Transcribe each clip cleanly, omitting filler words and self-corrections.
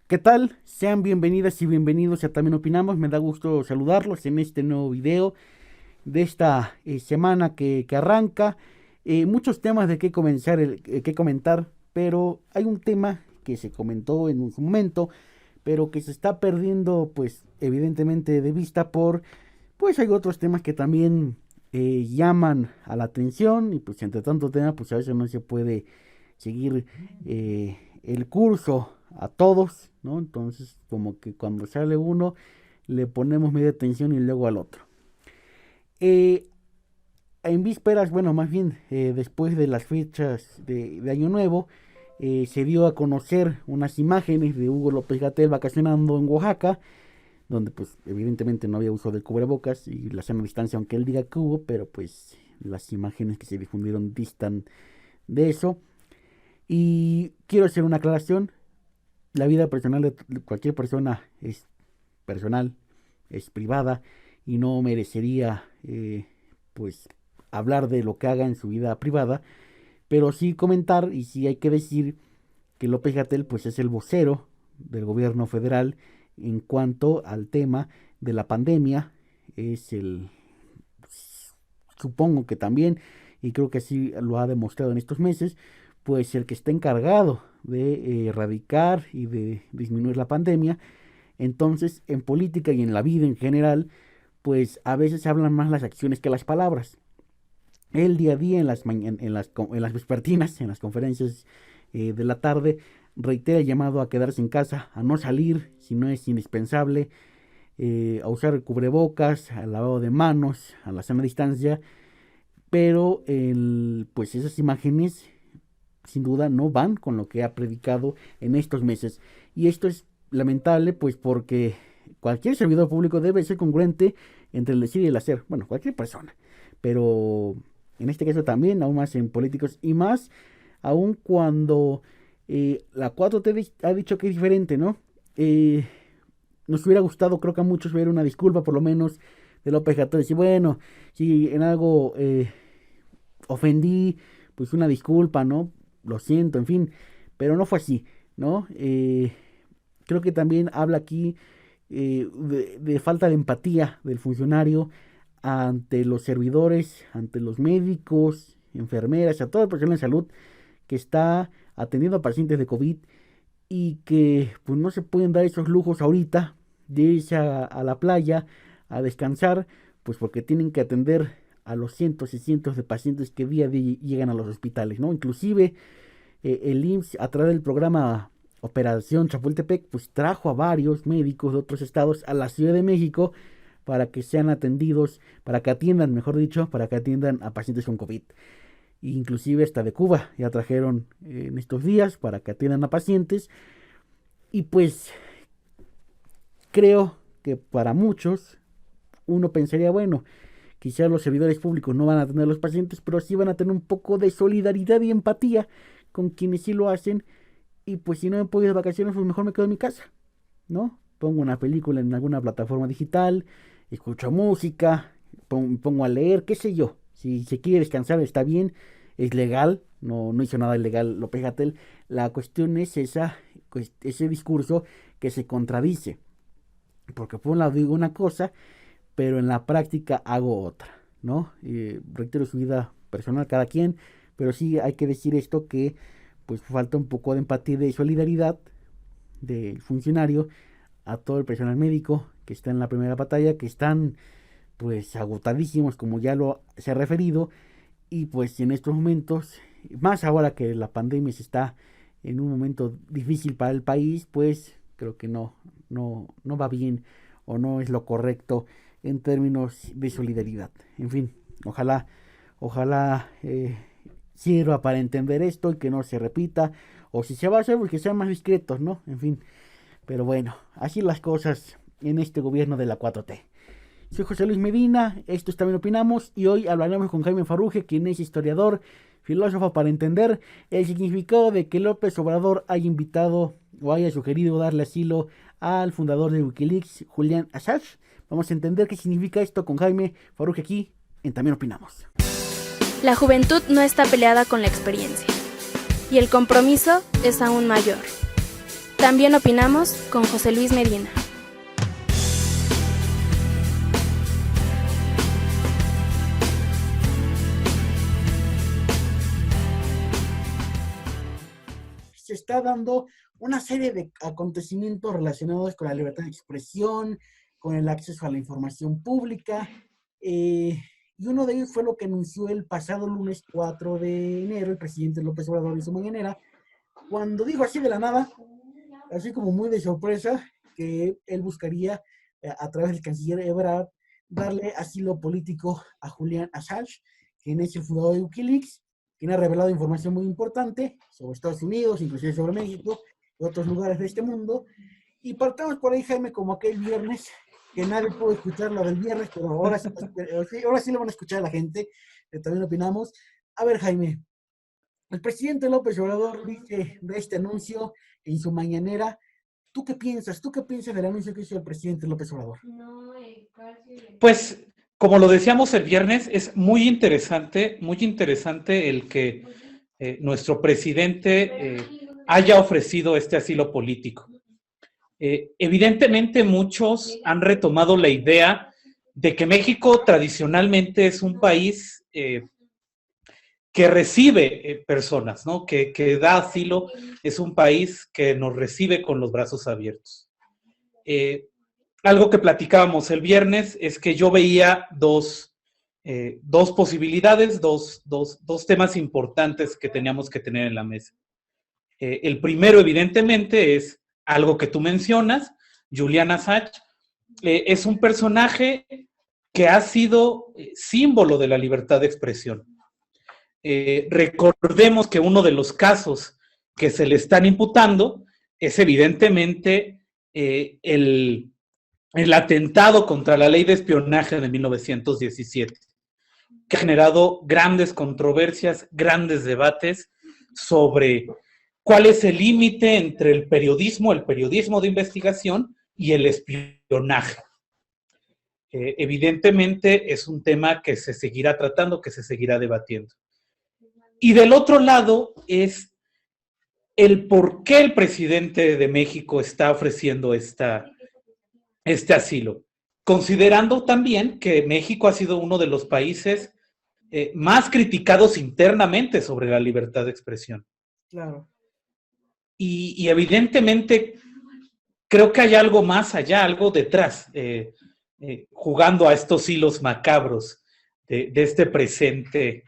¿Qué tal? Sean bienvenidas y bienvenidos a También Opinamos. Me da gusto saludarlos en este nuevo video de esta semana que arranca. Muchos temas de qué comenzar, qué comentar, pero hay un tema que se comentó en su momento, pero que se está perdiendo, pues, evidentemente de vista pues hay otros temas que también llaman a la atención y pues entre tanto tema, pues a veces no se puede seguir el curso a todos, ¿no? Entonces, como que cuando sale uno, le ponemos media atención y luego al otro. Eh, en vísperas, bueno, más bien después de las fechas de Año Nuevo, se dio a conocer unas imágenes de Hugo López Gatell vacacionando en Oaxaca, donde pues evidentemente no había uso del cubrebocas y la sana distancia, aunque él diga que hubo, pero pues las imágenes que se difundieron distan de eso. Y quiero hacer una aclaración: la vida personal de cualquier persona es personal, es privada y no merecería pues hablar de lo que haga en su vida privada, pero sí comentar y sí hay que decir que López Gatell pues es el vocero del gobierno federal en cuanto al tema de la pandemia. Es el, supongo que también, y creo que así lo ha demostrado en estos meses, pues el que está encargado de erradicar y de disminuir la pandemia. Entonces, en política y en la vida en general, pues a veces se hablan más las acciones que las palabras. El día a día en las vespertinas, en las conferencias de la tarde, reitera el llamado a quedarse en casa, a no salir si no es indispensable, a usar el cubrebocas, al lavado de manos, a la sana distancia, pero pues esas imágenes sin duda no van con lo que ha predicado en estos meses. Y esto es lamentable, pues porque cualquier servidor público debe ser congruente entre el decir y el hacer. Bueno, cualquier persona. Pero en este caso también, aún más en políticos y más, aún cuando la 4T ha dicho que es diferente, ¿no? Nos hubiera gustado, creo que a muchos, ver una disculpa por lo menos de López Gatell. Decir, bueno, si en algo ofendí, pues una disculpa, ¿no? Lo siento, en fin, pero no fue así, ¿no? Creo que también habla aquí de falta de empatía del funcionario ante los servidores, ante los médicos, enfermeras, a todo el personal de salud que está atendiendo a pacientes de COVID y que pues no se pueden dar esos lujos ahorita de irse a la playa a descansar, pues porque tienen que atender a los cientos y cientos de pacientes que día a día llegan a los hospitales, ¿no? Inclusive el IMSS, a través del programa Operación Chapultepec, pues trajo a varios médicos de otros estados a la Ciudad de México para que sean atendidos, para que atiendan, mejor dicho, para que atiendan a pacientes con COVID. Inclusive hasta de Cuba ya trajeron en estos días para que atiendan a pacientes. Y pues creo que para muchos uno pensaría, bueno, quizás los servidores públicos no van a atender a los pacientes, pero sí van a tener un poco de solidaridad y empatía con quienes sí lo hacen. Y pues si no me puedo ir de vacaciones, pues mejor me quedo en mi casa, ¿no? Pongo una película en alguna plataforma digital, escucho música, pongo a leer, qué sé yo. Si se quiere descansar está bien, es legal, no hizo nada ilegal López Gatell. La cuestión es ese discurso que se contradice, porque por un lado digo una cosa, pero en la práctica hago otra, ¿no? Reitero, su vida personal cada quien, pero sí hay que decir esto, que pues falta un poco de empatía y de solidaridad del funcionario a todo el personal médico que está en la primera batalla, que están pues agotadísimos, como ya lo se ha referido, y pues en estos momentos, más ahora que la pandemia se está en un momento difícil para el país, pues creo que no va bien o no es lo correcto en términos de solidaridad. En fin, ojalá sirva para entender esto y que no se repita, o si se va a hacer, pues que sean más discretos, ¿no? En fin, pero bueno, así las cosas en este gobierno de la 4T. Soy José Luis Medina, esto es También Opinamos, y hoy hablaremos con Jaime Farruge, quien es historiador, filósofo, para entender el significado de que López Obrador haya invitado o haya sugerido darle asilo al fundador de Wikileaks, Julian Assange. Vamos a entender qué significa esto con Jaime Farruge aquí en También Opinamos. La juventud no está peleada con la experiencia, y el compromiso es aún mayor. También opinamos con José Luis Medina. Se está dando una serie de acontecimientos relacionados con la libertad de expresión, con el acceso a la información pública, y uno de ellos fue lo que anunció el pasado lunes 4 de enero el presidente López Obrador en su mañanera, cuando dijo así de la nada, así como muy de sorpresa, que él buscaría, a través del canciller Ebrard, darle asilo político a Julian Assange, quien es el fundador de Wikileaks, quien ha revelado información muy importante sobre Estados Unidos, inclusive sobre México y otros lugares de este mundo. Y partamos por ahí, Jaime, como aquel viernes, que nadie pudo escuchar lo del viernes, pero ahora sí lo van a escuchar la gente, que también opinamos. A ver, Jaime, el presidente López Obrador dice de este anuncio en su mañanera. ¿Tú qué piensas? ¿Tú qué piensas del anuncio que hizo el presidente López Obrador? Pues, como lo decíamos el viernes, es muy interesante el que nuestro presidente haya ofrecido este asilo político. Evidentemente, muchos han retomado la idea de que México tradicionalmente es un país que recibe personas, ¿no? Que da asilo, es un país que nos recibe con los brazos abiertos. Algo que platicábamos el viernes es que yo veía dos posibilidades, dos temas importantes que teníamos que tener en la mesa. El primero, evidentemente, es algo que tú mencionas, Julian Assange. Es un personaje que ha sido símbolo de la libertad de expresión. Recordemos que uno de los casos que se le están imputando es evidentemente el atentado contra la ley de espionaje de 1917, que ha generado grandes controversias, grandes debates sobre cuál es el límite entre el periodismo de investigación y el espionaje. Evidentemente es un tema que se seguirá tratando, que se seguirá debatiendo. Y del otro lado es el por qué el presidente de México está ofreciendo este asilo, considerando también que México ha sido uno de los países más criticados internamente sobre la libertad de expresión. Claro. Y evidentemente creo que hay algo más allá, algo detrás, jugando a estos hilos macabros de este presente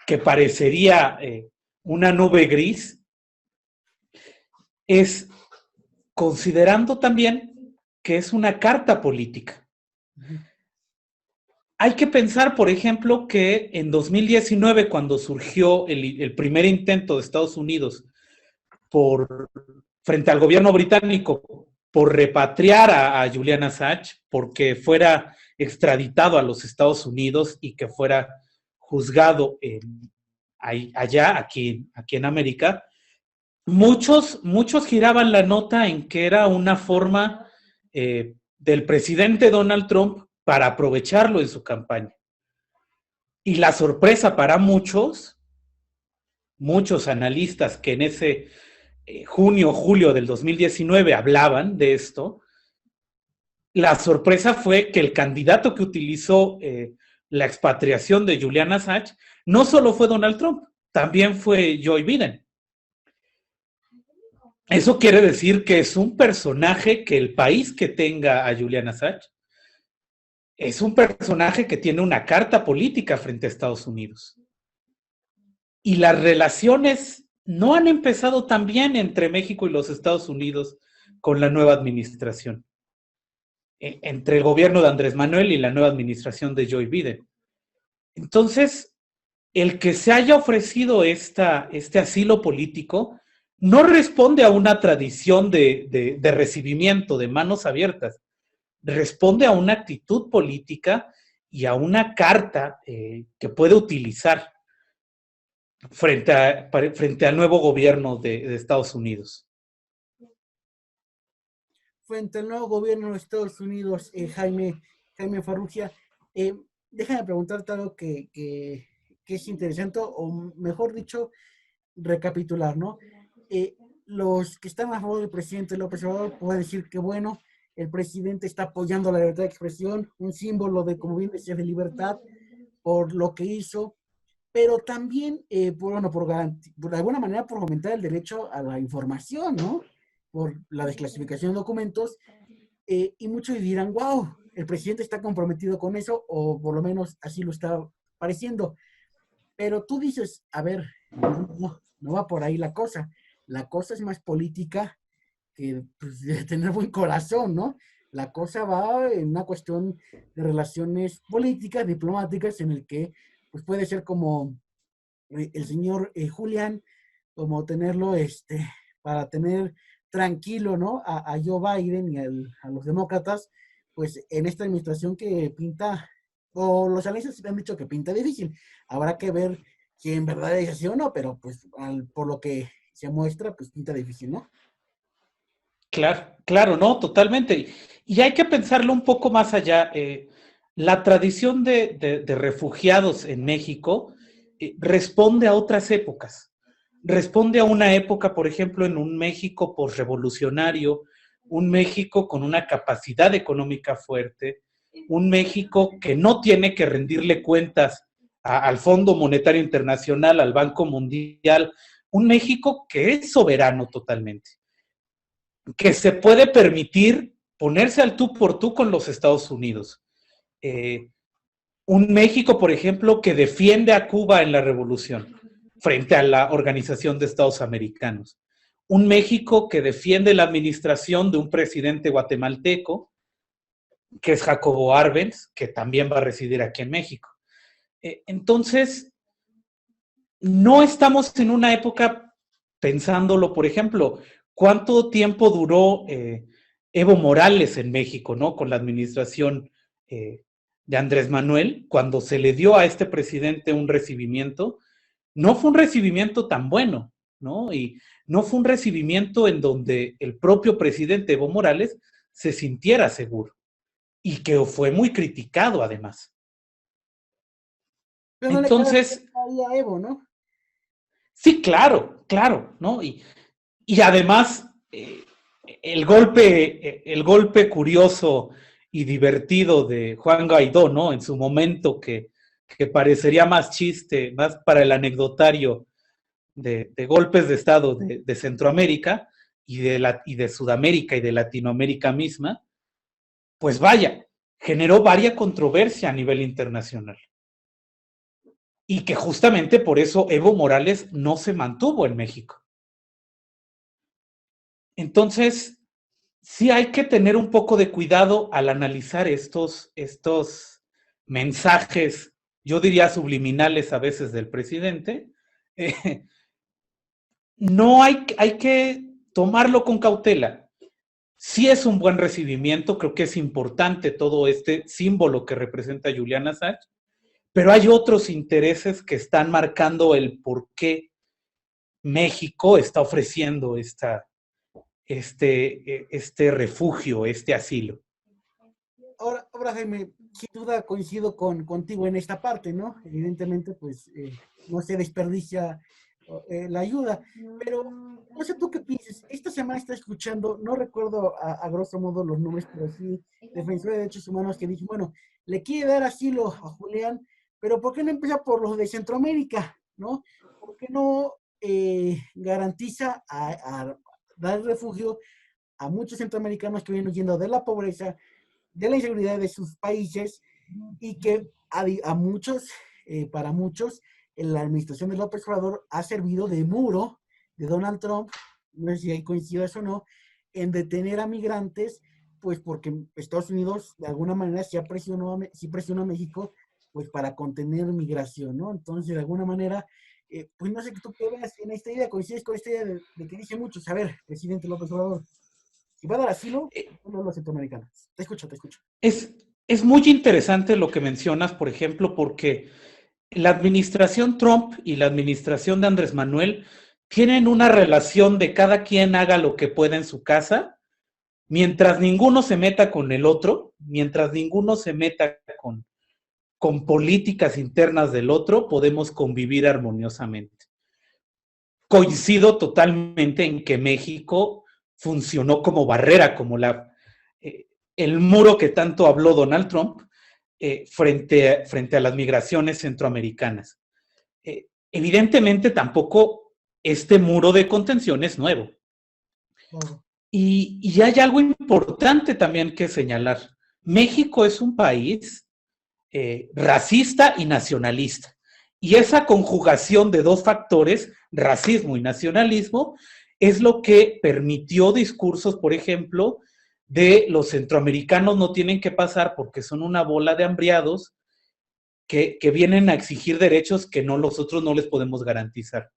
que parecería una nube gris, es considerando también que es una carta política. Hay que pensar, por ejemplo, que en 2019, cuando surgió el primer intento de Estados Unidos frente al gobierno británico por repatriar a Julian Assange, porque fuera extraditado a los Estados Unidos y que fuera juzgado allá, aquí en América, muchos giraban la nota en que era una forma del presidente Donald Trump para aprovecharlo en su campaña. Y la sorpresa para muchos analistas que en ese julio del 2019 hablaban de esto, la sorpresa fue que el candidato que utilizó la expatriación de Julian Assange no solo fue Donald Trump, también fue Joe Biden. Eso quiere decir que es un personaje que el país que tenga a Julian Assange es un personaje que tiene una carta política frente a Estados Unidos. Y las relaciones no han empezado tan bien entre México y los Estados Unidos con la nueva administración. Entre el gobierno de Andrés Manuel y la nueva administración de Joe Biden. Entonces, el que se haya ofrecido este asilo político no responde a una tradición de recibimiento, de manos abiertas. Responde a una actitud política y a una carta que puede utilizar frente al nuevo gobierno de Estados Unidos. Frente al nuevo gobierno de Estados Unidos, Jaime Farrugia, déjame preguntarte algo que es interesante, o mejor dicho, recapitular, ¿no? los que están a favor del presidente López Obrador pueden decir que bueno, el presidente está apoyando la libertad de expresión, un símbolo de, como bien decía, de libertad por lo que hizo, pero también, bueno, por de alguna manera, por fomentar el derecho a la información, ¿no? Por la desclasificación de documentos, y muchos dirán, wow, el presidente está comprometido con eso, o por lo menos así lo está pareciendo. Pero tú dices, a ver, no va por ahí la cosa. La cosa es más política que pues, de tener buen corazón, ¿no? La cosa va en una cuestión de relaciones políticas, diplomáticas, en el que pues puede ser como el señor Julián, como tenerlo para tener tranquilo, ¿no? A Joe Biden y a los demócratas, pues en esta administración que pinta, o los analistas han dicho que pinta difícil. Habrá que ver si en verdad es así o no, pero pues por lo que se muestra, pues pinta difícil, ¿no? Claro, claro, no, totalmente. Y hay que pensarlo un poco más allá. La tradición de refugiados en México responde a otras épocas. Responde a una época, por ejemplo, en un México posrevolucionario, un México con una capacidad económica fuerte, un México que no tiene que rendirle cuentas al Fondo Monetario Internacional, al Banco Mundial, un México que es soberano totalmente, que se puede permitir ponerse al tú por tú con los Estados Unidos. Eh, un México, por ejemplo, que defiende a Cuba en la revolución frente a la Organización de Estados Americanos. Un México que defiende la administración de un presidente guatemalteco, que es Jacobo Arbenz, que también va a residir aquí en México. Entonces, no estamos en una época pensándolo, por ejemplo, ¿cuánto tiempo duró Evo Morales en México, ¿no? Con la administración de Andrés Manuel, cuando se le dio a este presidente un recibimiento, no fue un recibimiento tan bueno, ¿no? Y no fue un recibimiento en donde el propio presidente Evo Morales se sintiera seguro y que fue muy criticado además. Pero no le queda Entonces, ahí a Evo, ¿no? sí, claro, claro, ¿no? Y además, el golpe curioso y divertido de Juan Guaidó, ¿no? En su momento, que parecería más chiste, más para el anecdotario de golpes de Estado de Centroamérica y de Sudamérica y de Latinoamérica misma, pues vaya, generó varia controversia a nivel internacional. Y que justamente por eso Evo Morales no se mantuvo en México. Entonces, sí hay que tener un poco de cuidado al analizar estos mensajes, yo diría subliminales a veces del presidente. No hay que tomarlo con cautela. Sí es un buen recibimiento, creo que es importante todo este símbolo que representa Julian Assange, pero hay otros intereses que están marcando el por qué México está ofreciendo este refugio, este asilo. Ahora, Jaime, sin duda coincido contigo en esta parte, ¿no? Evidentemente, pues no se desperdicia la ayuda, pero no sé tú qué piensas. Esta semana está escuchando, no recuerdo a grosso modo los nombres, pero sí, defensores de derechos humanos que dije, bueno, le quiere dar asilo a Julián, pero ¿por qué no empieza por los de Centroamérica, ¿no? ¿Por qué no garantiza a dar refugio a muchos centroamericanos que vienen huyendo de la pobreza, de la inseguridad de sus países y que a muchos, para muchos, en la administración de López Obrador ha servido de muro de Donald Trump, no sé si hay coincidas o no, en detener a migrantes, pues porque Estados Unidos de alguna manera sí presionó a México pues para contener migración, ¿no? Entonces, de alguna manera, pues no sé qué tú qué veas en esta idea, coincides con esta idea de que dice muchos, a ver, presidente López Obrador, si va a dar asilo, no los centroamericanos. Te escucho, te escucho. Es muy interesante lo que mencionas, por ejemplo, porque la administración Trump y la administración de Andrés Manuel tienen una relación de cada quien haga lo que pueda en su casa, mientras ninguno se meta con el otro, mientras ninguno se meta con políticas internas del otro, podemos convivir armoniosamente. coincido totalmente en que México funcionó como barrera, como el muro que tanto habló Donald Trump frente a las migraciones centroamericanas. Evidentemente tampoco este muro de contención es nuevo. Y hay algo importante también que señalar. México es un país racista y nacionalista. Y esa conjugación de dos factores, racismo y nacionalismo, es lo que permitió discursos, por ejemplo, de los centroamericanos no tienen que pasar porque son una bola de hambriados que vienen a exigir derechos que nosotros no les podemos garantizar.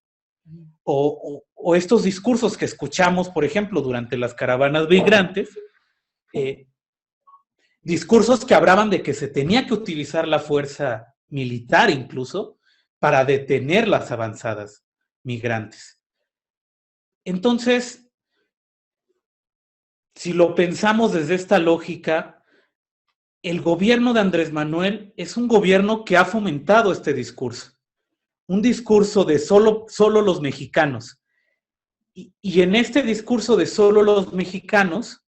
O estos discursos que escuchamos, por ejemplo, durante las caravanas migrantes, discursos que hablaban de que se tenía que utilizar la fuerza militar incluso para detener las avanzadas migrantes. Entonces, si lo pensamos desde esta lógica, el gobierno de Andrés Manuel es un gobierno que ha fomentado este discurso, un discurso de solo los mexicanos. Y en este discurso de solo los mexicanos,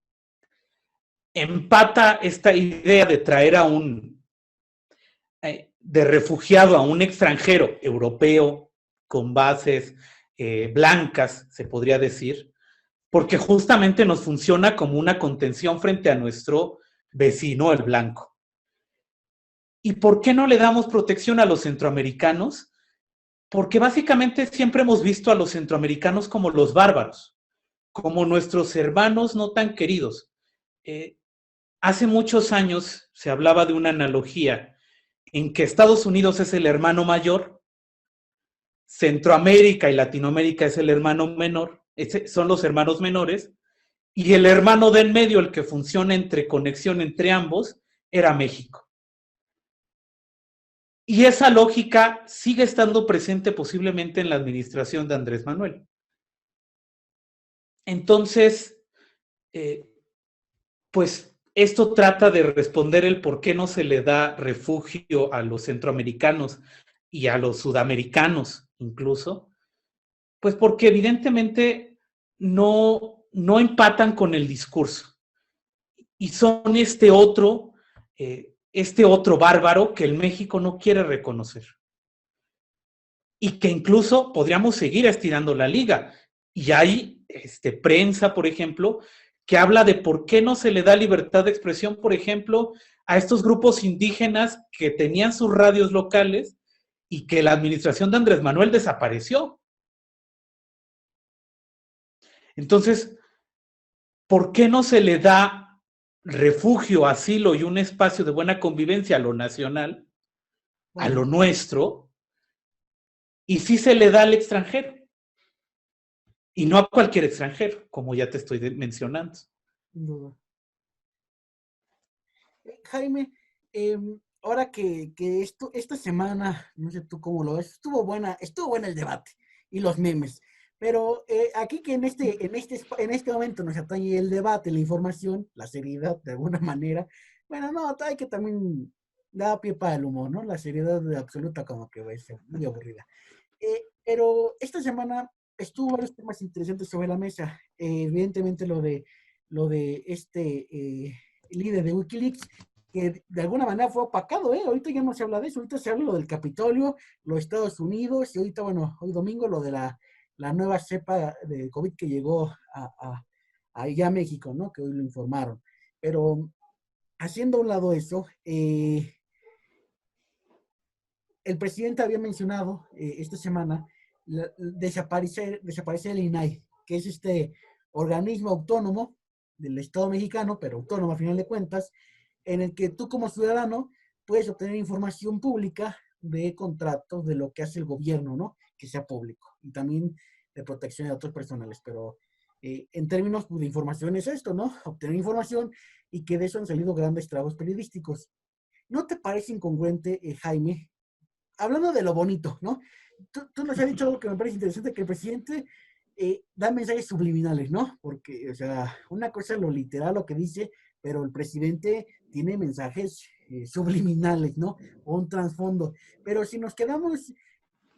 empata esta idea de traer de refugiado a un extranjero europeo con bases blancas, se podría decir, porque justamente nos funciona como una contención frente a nuestro vecino, el blanco. ¿Y por qué no le damos protección a los centroamericanos? Porque básicamente siempre hemos visto a los centroamericanos como los bárbaros, como nuestros hermanos no tan queridos. Hace muchos años se hablaba de una analogía en que Estados Unidos es el hermano mayor, Centroamérica y Latinoamérica es el hermano menor, son los hermanos menores, y el hermano del medio, el que funciona entre conexión entre ambos, era México. Y esa lógica sigue estando presente posiblemente en la administración de Andrés Manuel. Entonces, pues esto trata de responder el por qué no se le da refugio a los centroamericanos y a los sudamericanos incluso, pues porque evidentemente no empatan con el discurso y son este otro bárbaro que el México no quiere reconocer y que incluso podríamos seguir estirando la liga. Y hay prensa, por ejemplo, que habla de por qué no se le da libertad de expresión, por ejemplo, a estos grupos indígenas que tenían sus radios locales y que la administración de Andrés Manuel desapareció. Entonces, ¿por qué no se le da refugio, asilo y un espacio de buena convivencia a lo nacional, a lo nuestro, y sí se le da al extranjero? Y no a cualquier extranjero, como ya te estoy mencionando. No. Jaime, ahora que esta semana, no sé tú cómo lo ves, estuvo buena el debate y los memes, pero aquí que en este momento nos atañe el debate, la información, la seriedad de alguna manera, bueno, no, hay que también dar pie para el humor, ¿no? La seriedad absoluta como que va a ser muy aburrida. Pero esta semana estuvo varios temas interesantes sobre la mesa, evidentemente lo de líder de Wikileaks, que de alguna manera fue opacado, ahorita ya no se habla de eso, ahorita se habla lo del Capitolio, los Estados Unidos, y ahorita, bueno, hoy domingo lo de la nueva cepa de COVID que llegó allá a México, ¿no? Que hoy lo informaron. Pero haciendo a un lado eso, el presidente había mencionado esta semana desaparecer el INAI, que es este organismo autónomo del Estado mexicano, pero autónomo a final de cuentas, en el que tú como ciudadano puedes obtener información pública de contratos, de lo que hace el gobierno, ¿no? Que sea público, y también de protección de datos personales, pero en términos de información es esto, ¿no? Obtener información, y que de eso han salido grandes trabajos periodísticos. ¿No te parece incongruente, Jaime? Hablando de lo bonito, ¿no? Tú nos has dicho algo que me parece interesante, que el presidente da mensajes subliminales, ¿no? Porque, o sea, una cosa es lo literal, lo que dice, pero el presidente tiene mensajes subliminales, ¿no? O un trasfondo. Pero si nos quedamos,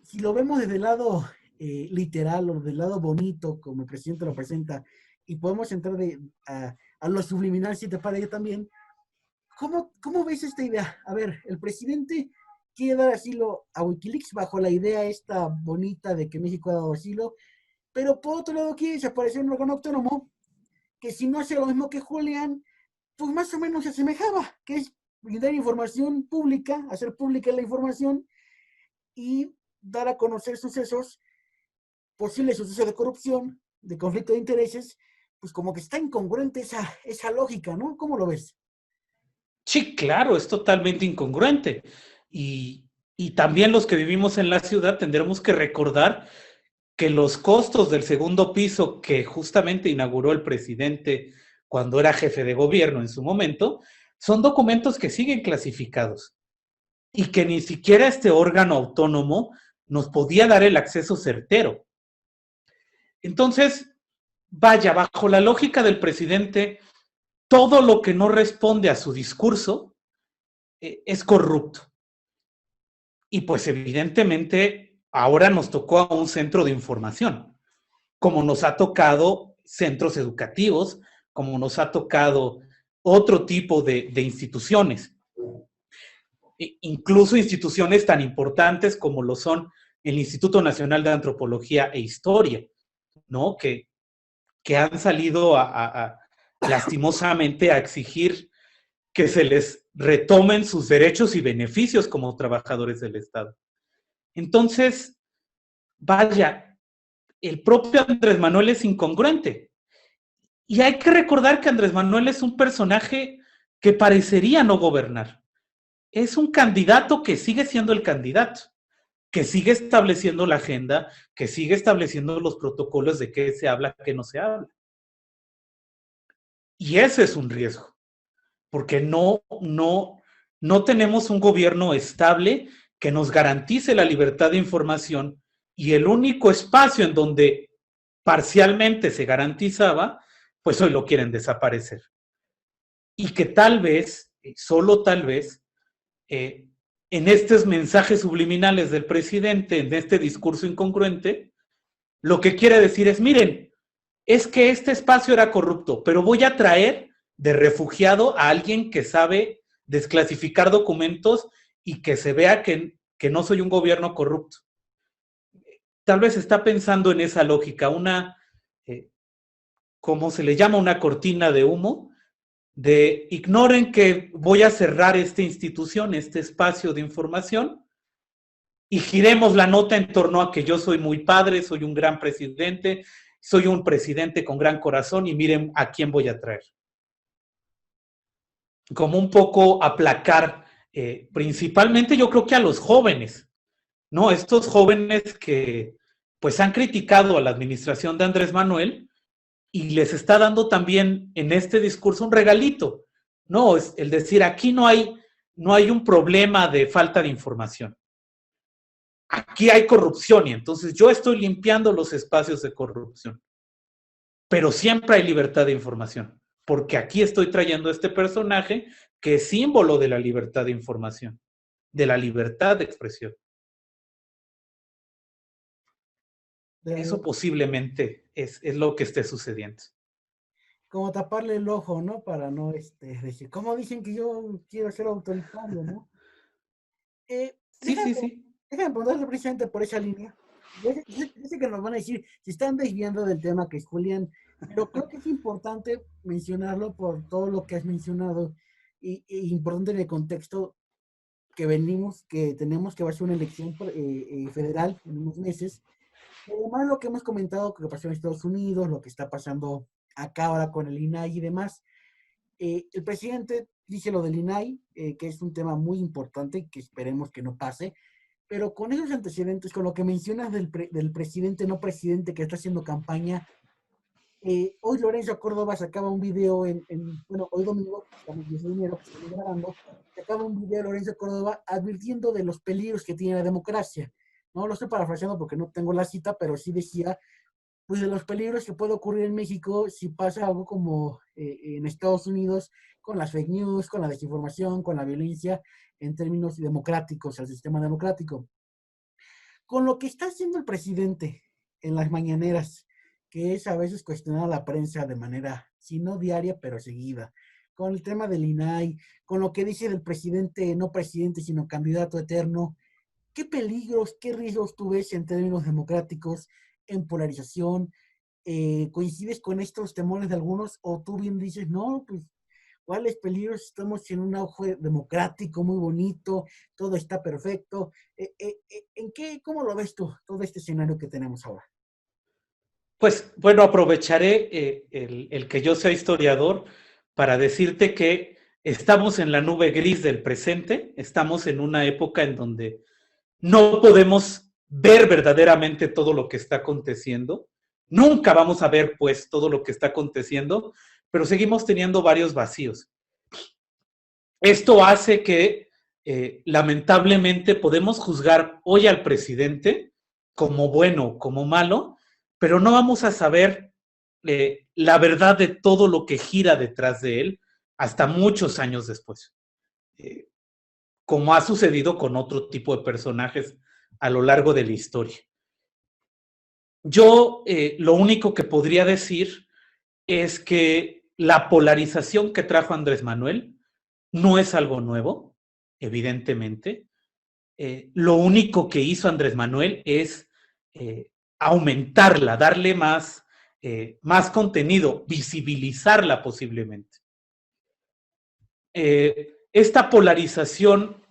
si lo vemos desde el lado literal o del lado bonito, como el presidente lo presenta, y podemos entrar a lo subliminal, si te parece también, ¿cómo ves esta idea? A ver, el presidente quiere dar asilo a Wikileaks bajo la idea esta bonita de que México ha dado asilo, pero por otro lado quiere desaparecer un órgano autónomo que si no hace lo mismo que Julián, pues más o menos se asemejaba, que es brindar información pública, hacer pública la información y dar a conocer sucesos, posibles sucesos de corrupción, de conflicto de intereses, pues como que está incongruente esa lógica, ¿no? ¿Cómo lo ves? Sí, claro, es totalmente incongruente. Y también los que vivimos en la ciudad tendremos que recordar que los costos del segundo piso que justamente inauguró el presidente cuando era jefe de gobierno en su momento, son documentos que siguen clasificados y que ni siquiera este órgano autónomo nos podía dar el acceso certero. Entonces, vaya, bajo la lógica del presidente, todo lo que no responde a su discurso es corrupto. Y pues evidentemente ahora nos tocó a un centro de información, como nos ha tocado centros educativos, como nos ha tocado otro tipo de instituciones, incluso instituciones tan importantes como lo son el Instituto Nacional de Antropología e Historia, ¿no? Que han salido lastimosamente a exigir que se les retomen sus derechos y beneficios como trabajadores del Estado. Entonces, vaya, el propio Andrés Manuel es incongruente. Y hay que recordar que Andrés Manuel es un personaje que parecería no gobernar. Es un candidato que sigue siendo el candidato, que sigue estableciendo la agenda, que sigue estableciendo los protocolos de qué se habla, qué no se habla. Y ese es un riesgo, porque no tenemos un gobierno estable que nos garantice la libertad de información y el único espacio en donde parcialmente se garantizaba, pues hoy lo quieren desaparecer. Y que tal vez, solo tal vez, en estos mensajes subliminales del presidente, en este discurso incongruente, lo que quiere decir es, miren, es que este espacio era corrupto, pero voy a traer de refugiado a alguien que sabe desclasificar documentos y que se vea que no soy un gobierno corrupto. Tal vez está pensando en esa lógica, como se le llama, una cortina de humo, de ignoren que voy a cerrar esta institución, este espacio de información, y giremos la nota en torno a que yo soy muy padre, soy un gran presidente, soy un presidente con gran corazón y miren a quién voy a traer. Como un poco aplacar, principalmente yo creo que a los jóvenes, ¿no? Estos jóvenes que pues han criticado a la administración de Andrés Manuel y les está dando también en este discurso un regalito, ¿no? Es el decir, aquí no hay un problema de falta de información. Aquí hay corrupción y entonces yo estoy limpiando los espacios de corrupción. Pero siempre hay libertad de información, porque aquí estoy trayendo a este personaje que es símbolo de la libertad de información, de la libertad de expresión. Eso posiblemente es lo que esté sucediendo. Como taparle el ojo, ¿no? Para no decir, ¿cómo dicen que yo quiero ser autoritario, ¿no? Sí, Déjame, sí, sí. déjame preguntarle precisamente por esa línea. Yo sé que nos van a decir, si están desviando del tema que es Julián, pero creo que es importante mencionarlo por todo lo que has mencionado y importante en el contexto que venimos, que tenemos que va a ser una elección federal en unos meses. Además, lo que hemos comentado, que pasó en Estados Unidos, lo que está pasando acá ahora con el INAI y demás. El presidente dice lo del INAI, que es un tema muy importante, que esperemos que no pase, pero con esos antecedentes, con lo que mencionas del presidente, no presidente, que está haciendo campaña, hoy Lorenzo Córdoba sacaba un video bueno, hoy domingo, estamos 10 de enero, que estamos grabando, sacaba un video de Lorenzo Córdoba advirtiendo de los peligros que tiene la democracia. No lo estoy parafraseando porque no tengo la cita, pero sí decía, pues de los peligros que puede ocurrir en México si pasa algo como en Estados Unidos, con las fake news, con la desinformación, con la violencia, en términos democráticos, al sistema democrático. Con lo que está haciendo el presidente, en las mañaneras, que es a veces cuestionar a la prensa de manera, si no diaria, pero seguida, con el tema del INAI, con lo que dice del presidente, no presidente, sino candidato eterno. ¿Qué peligros, qué riesgos tú ves en términos democráticos, en polarización? ¿Coincides con estos temores de algunos o tú bien dices, no, pues, ¿cuáles peligros? Estamos en un auge democrático muy bonito, todo está perfecto. ¿En qué, cómo lo ves tú, todo este escenario que tenemos ahora? Pues bueno, aprovecharé el que yo sea historiador para decirte que estamos en la nube gris del presente, estamos en una época en donde no podemos ver verdaderamente todo lo que está aconteciendo, nunca vamos a ver pues todo lo que está aconteciendo, pero seguimos teniendo varios vacíos. Esto hace que lamentablemente podemos juzgar hoy al presidente como bueno, como malo, pero no vamos a saber la verdad de todo lo que gira detrás de él hasta muchos años después, como ha sucedido con otro tipo de personajes a lo largo de la historia. Yo lo único que podría decir es que la polarización que trajo Andrés Manuel no es algo nuevo, evidentemente. Lo único que hizo Andrés Manuel es aumentarla, darle más contenido, visibilizarla posiblemente. Esta polarización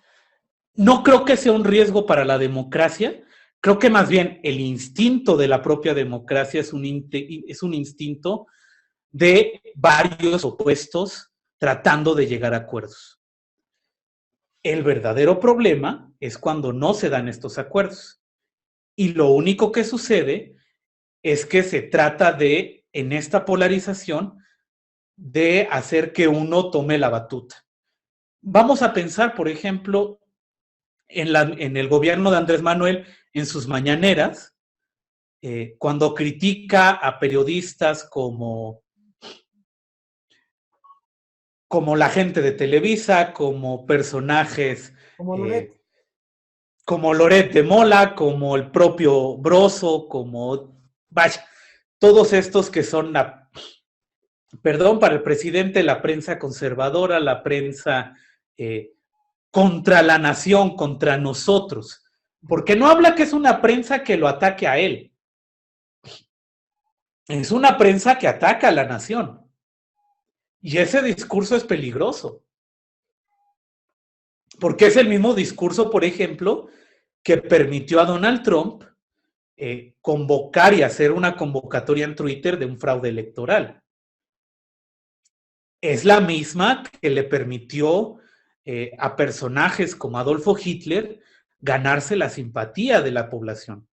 no creo que sea un riesgo para la democracia, creo que más bien el instinto de la propia democracia es un instinto de varios opuestos tratando de llegar a acuerdos. El verdadero problema es cuando no se dan estos acuerdos. Y lo único que sucede es que se trata de, en esta polarización, de hacer que uno tome la batuta. Vamos a pensar, por ejemplo, en el gobierno de Andrés Manuel, en sus mañaneras, cuando critica a periodistas como la gente de Televisa, como personajes Como Loret. Como Loret de Mola, como el propio Broso, vaya, todos estos que son perdón, para el presidente, la prensa conservadora, la prensa contra la nación, contra nosotros, porque no habla que es una prensa que lo ataque a él, es una prensa que ataca a la nación. Y ese discurso es peligroso, porque es el mismo discurso, por ejemplo, que permitió a Donald Trump convocar y hacer una convocatoria en Twitter de un fraude electoral. Es la misma que le permitió a personajes como Adolfo Hitler ganarse la simpatía de la población.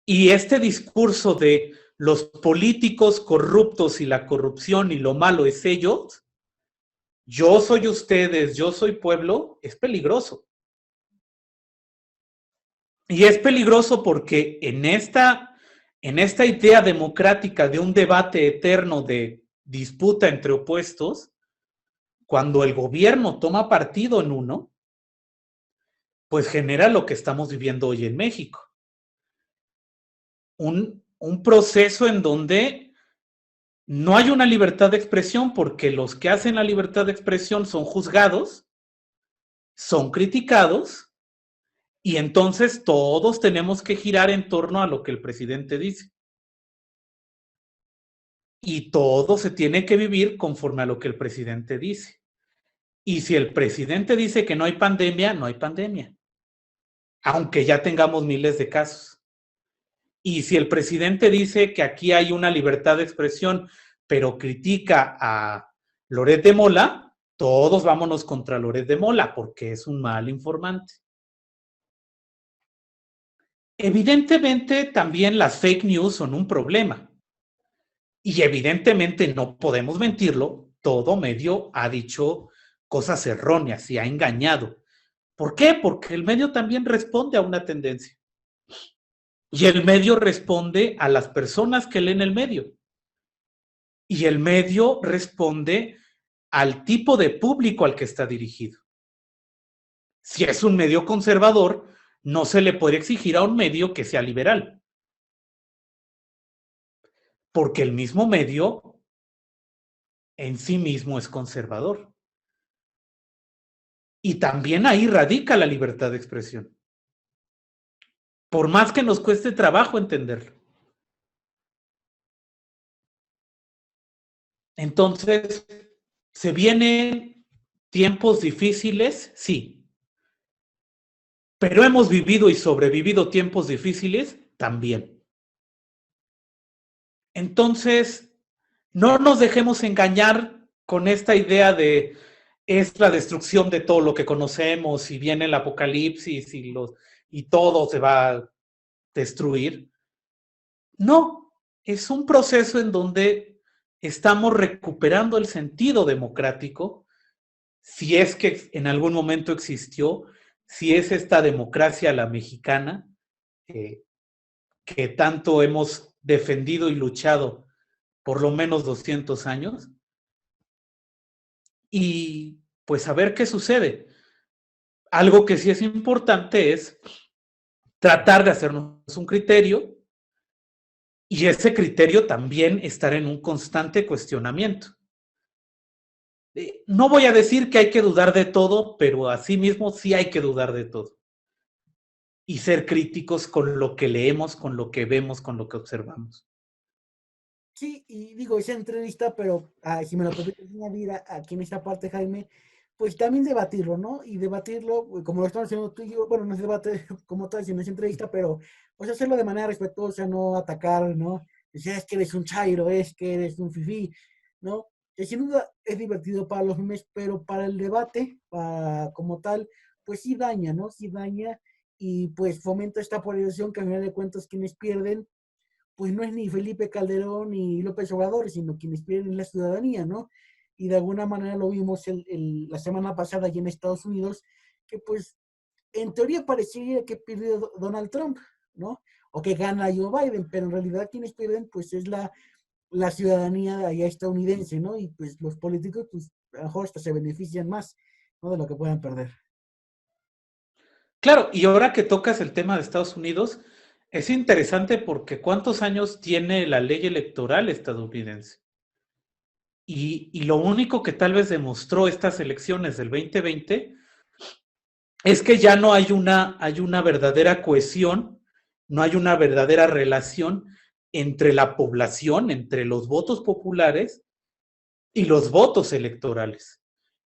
Y este discurso de los políticos corruptos y la corrupción y lo malo es ellos, yo soy ustedes, yo soy pueblo, es peligroso. Y es peligroso porque en esta idea democrática de un debate eterno de disputa entre opuestos, cuando el gobierno toma partido en uno, pues genera lo que estamos viviendo hoy en México. Un proceso en donde no hay una libertad de expresión porque los que hacen la libertad de expresión son juzgados, son criticados, y entonces todos tenemos que girar en torno a lo que el presidente dice. Y todo se tiene que vivir conforme a lo que el presidente dice. Y si el presidente dice que no hay pandemia, no hay pandemia, aunque ya tengamos miles de casos. Y si el presidente dice que aquí hay una libertad de expresión, pero critica a Loret de Mola, todos vámonos contra Loret de Mola, porque es un mal informante. Evidentemente, también las fake news son un problema. Y evidentemente, no podemos mentirlo, todo medio ha dicho cosas erróneas y ha engañado. ¿Por qué? Porque el medio también responde a una tendencia. Y el medio responde a las personas que leen el medio. Y el medio responde al tipo de público al que está dirigido. Si es un medio conservador, no se le puede exigir a un medio que sea liberal, porque el mismo medio en sí mismo es conservador. Y también ahí radica la libertad de expresión, por más que nos cueste trabajo entenderlo. Entonces, ¿se vienen tiempos difíciles? Sí. Pero hemos vivido y sobrevivido tiempos difíciles también. Entonces, no nos dejemos engañar con esta idea de es la destrucción de todo lo que conocemos y viene el apocalipsis y todo se va a destruir. No, es un proceso en donde estamos recuperando el sentido democrático, si es que en algún momento existió, si es esta democracia la mexicana, que tanto hemos defendido y luchado por lo menos 200 años, y pues a ver qué sucede. Algo que sí es importante es tratar de hacernos un criterio y ese criterio también estar en un constante cuestionamiento. No voy a decir que hay que dudar de todo, pero asimismo sí hay que dudar de todo. Y ser críticos con lo que leemos, con lo que vemos, con lo que observamos. Sí, y digo, esa entrevista, pero si me lo permites añadir aquí en esta parte, Jaime, pues también debatirlo, ¿no? Y debatirlo, como lo estamos haciendo tú y yo, bueno, no es debate como tal, sino es entrevista, pero pues hacerlo de manera respetuosa, no atacar, ¿no? Decir, es que eres un chairo, es que eres un fifí, ¿no? Que sin duda es divertido para los memes, pero para el debate, como tal, pues sí daña, ¿no? Sí daña y pues fomenta esta polarización que a final de cuentas quienes pierden pues no es ni Felipe Calderón ni López Obrador, sino quienes pierden la ciudadanía, ¿no? Y de alguna manera lo vimos la semana pasada allí en Estados Unidos, que pues en teoría parecería que pierde Donald Trump, ¿no? O que gana Joe Biden, pero en realidad quienes pierden pues es la ciudadanía allá estadounidense, ¿no? Y pues los políticos pues a lo mejor hasta se benefician más, ¿no? De lo que puedan perder. Claro, y ahora que tocas el tema de Estados Unidos, es interesante porque ¿cuántos años tiene la ley electoral estadounidense? Y lo único que tal vez demostró estas elecciones del 2020 es que ya no hay una verdadera cohesión, no hay una verdadera relación entre la población, entre los votos populares y los votos electorales.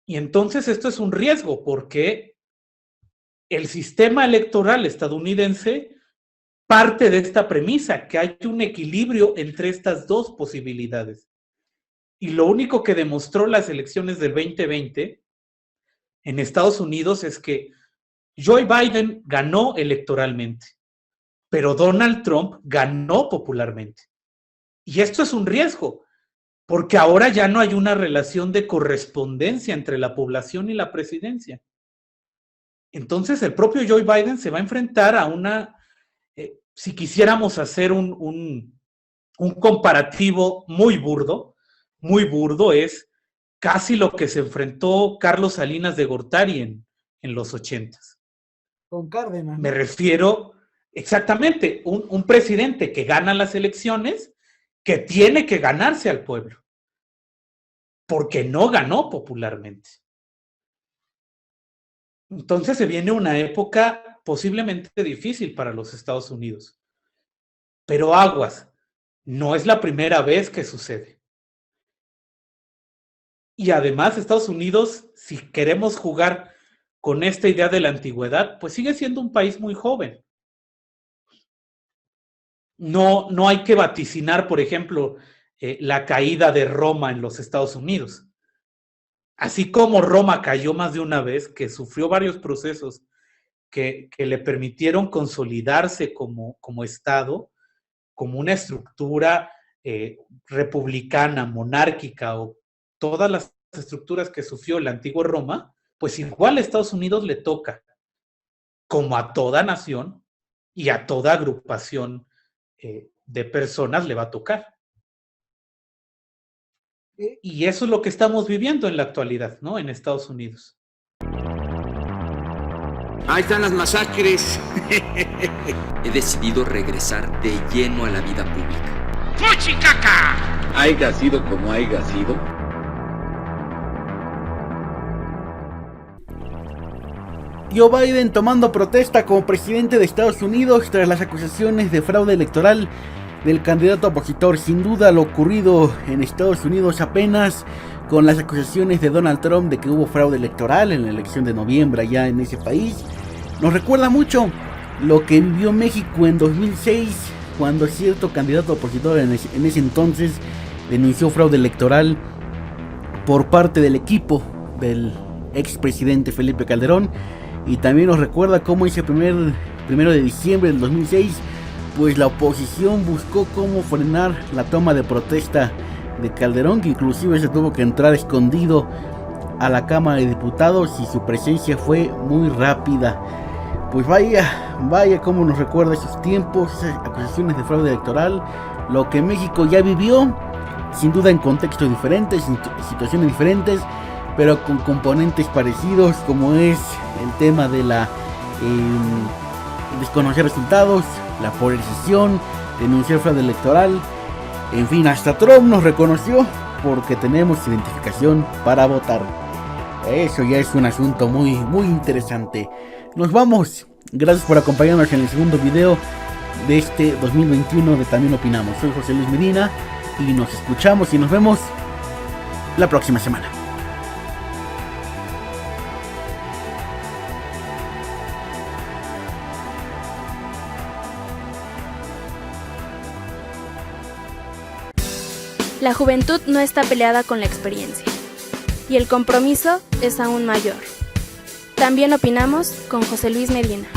Y entonces esto es un riesgo porque el sistema electoral estadounidense parte de esta premisa, que hay un equilibrio entre estas dos posibilidades. Y lo único que demostró las elecciones del 2020 en Estados Unidos es que Joe Biden ganó electoralmente, pero Donald Trump ganó popularmente. Y esto es un riesgo, porque ahora ya no hay una relación de correspondencia entre la población y la presidencia. Entonces el propio Joe Biden se va a enfrentar a una, si quisiéramos hacer un comparativo muy burdo es casi lo que se enfrentó Carlos Salinas de Gortari en los 80s. Con Cárdenas, Me ¿no? refiero exactamente, un presidente que gana las elecciones, que tiene que ganarse al pueblo, porque no ganó popularmente. Entonces se viene una época posiblemente difícil para los Estados Unidos. Pero aguas, no es la primera vez que sucede. Y además Estados Unidos, si queremos jugar con esta idea de la antigüedad, pues sigue siendo un país muy joven. No hay que vaticinar, por ejemplo, la caída de Roma en los Estados Unidos. Así como Roma cayó más de una vez, que sufrió varios procesos que le permitieron consolidarse como Estado, como una estructura republicana, monárquica o todas las estructuras que sufrió la antigua Roma, pues igual a Estados Unidos le toca, como a toda nación y a toda agrupación de personas le va a tocar. Y eso es lo que estamos viviendo en la actualidad, ¿no? En Estados Unidos. Ahí están las masacres. He decidido regresar de lleno a la vida pública. ¡Fuchicaca! Haiga sido como haiga sido. Joe Biden tomando protesta como presidente de Estados Unidos tras las acusaciones de fraude electoral del candidato opositor. Sin duda lo ocurrido en Estados Unidos apenas con las acusaciones de Donald Trump de que hubo fraude electoral en la elección de noviembre allá en ese país nos recuerda mucho lo que vivió México en 2006 cuando cierto candidato opositor en ese entonces denunció fraude electoral por parte del equipo del expresidente Felipe Calderón. Y también nos recuerda cómo ese primero de diciembre del 2006 pues la oposición buscó cómo frenar la toma de protesta de Calderón, que inclusive se tuvo que entrar escondido a la Cámara de Diputados y su presencia fue muy rápida. Pues vaya cómo nos recuerda esos tiempos, esas acusaciones de fraude electoral, lo que México ya vivió, sin duda en contextos diferentes, en situaciones diferentes, pero con componentes parecidos, como es el tema de la desconocer resultados, la polarización, denunciar fraude electoral. En fin, hasta Trump nos reconoció porque tenemos identificación para votar. Eso ya es un asunto muy interesante. Nos vamos. Gracias por acompañarnos en el segundo video de este 2021 de También Opinamos. Soy José Luis Medina y nos escuchamos y nos vemos la próxima semana. La juventud no está peleada con la experiencia, y el compromiso es aún mayor. También opinamos con José Luis Medina.